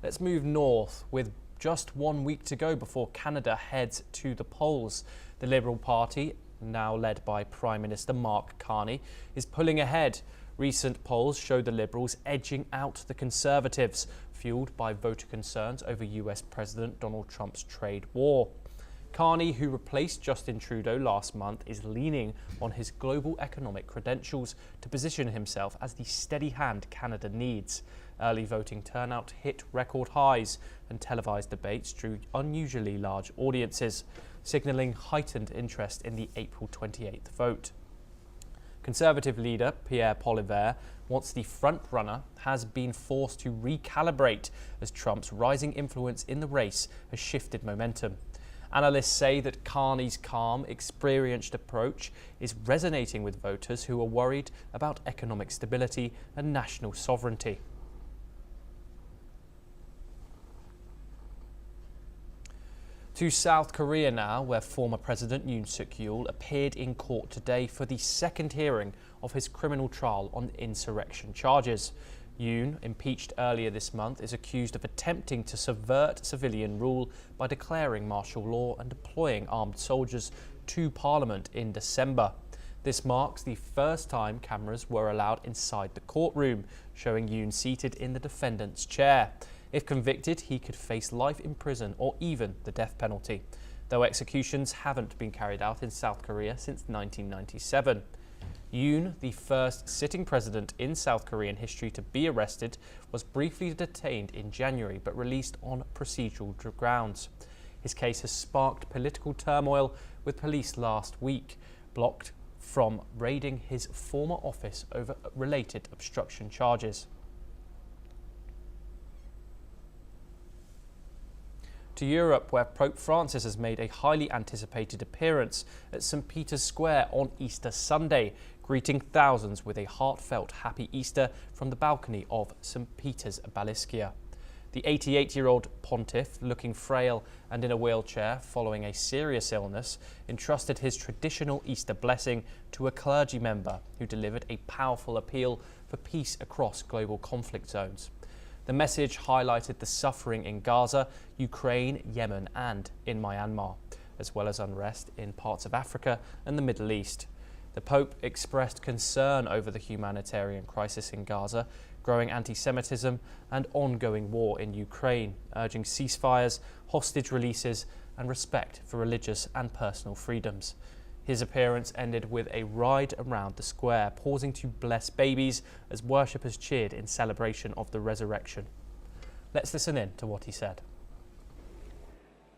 Let's move north. With just 1 week to go before Canada heads to the polls, the Liberal Party, now led by Prime Minister Mark Carney, is pulling ahead. Recent polls show the Liberals edging out the Conservatives, fueled by voter concerns over US President Donald Trump's trade war. Carney, who replaced Justin Trudeau last month, is leaning on his global economic credentials to position himself as the steady hand Canada needs. Early voting turnout hit record highs, and televised debates drew unusually large audiences, signalling heightened interest in the April 28th vote. Conservative leader Pierre Poilievre wants the front-runner has been forced to recalibrate as Trump's rising influence in the race has shifted momentum. Analysts say that Carney's calm, experienced approach is resonating with voters who are worried about economic stability and national sovereignty. To South Korea now, where former President Yoon Suk-yeol appeared in court today for the second hearing of his criminal trial on insurrection charges. Yoon, impeached earlier this month, is accused of attempting to subvert civilian rule by declaring martial law and deploying armed soldiers to Parliament in December. This marks the first time cameras were allowed inside the courtroom, showing Yoon seated in the defendant's chair. If convicted, he could face life in prison or even the death penalty, though executions haven't been carried out in South Korea since 1997. Yoon, the first sitting president in South Korean history to be arrested, was briefly detained in January but released on procedural grounds. His case has sparked political turmoil, with police last week blocked from raiding his former office over related obstruction charges. To Europe, where Pope Francis has made a highly anticipated appearance at St. Peter's Square on Easter Sunday, greeting thousands with a heartfelt Happy Easter from the balcony of St. Peter's Basilica. The 88-year-old pontiff, looking frail and in a wheelchair following a serious illness, entrusted his traditional Easter blessing to a clergy member who delivered a powerful appeal for peace across global conflict zones. The message highlighted the suffering in Gaza, Ukraine, Yemen and in Myanmar, as well as unrest in parts of Africa and the Middle East. The Pope expressed concern over the humanitarian crisis in Gaza, growing anti-Semitism and ongoing war in Ukraine, urging ceasefires, hostage releases and respect for religious and personal freedoms. His appearance ended with a ride around the square, pausing to bless babies as worshippers cheered in celebration of the resurrection. Let's listen in to what he said.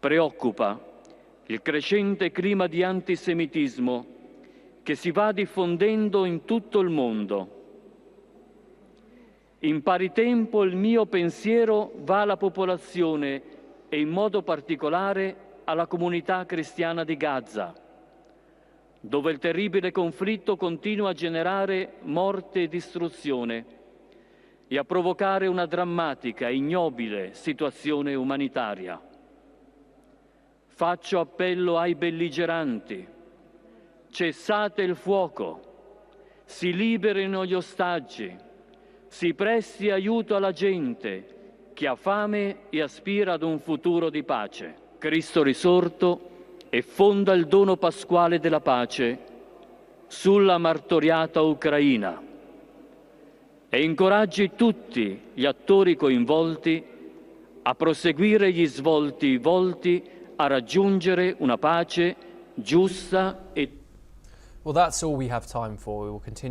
Preoccupa il crescente clima di antisemitismo che si va diffondendo in tutto il mondo. In pari tempo il mio pensiero va alla popolazione e in modo particolare alla comunità cristiana di Gaza, dove il terribile conflitto continua a generare morte e distruzione e a provocare una drammatica e ignobile situazione umanitaria. Faccio appello ai belligeranti: cessate il fuoco, si liberino gli ostaggi, si presti aiuto alla gente che ha fame e aspira ad un futuro di pace. Cristo risorto e fonda il dono pasquale della pace sulla martoriata Ucraina e incoraggi tutti gli attori coinvolti a proseguire gli svolti volti a raggiungere una pace giusta e... Well, that's all we have time for. We will continue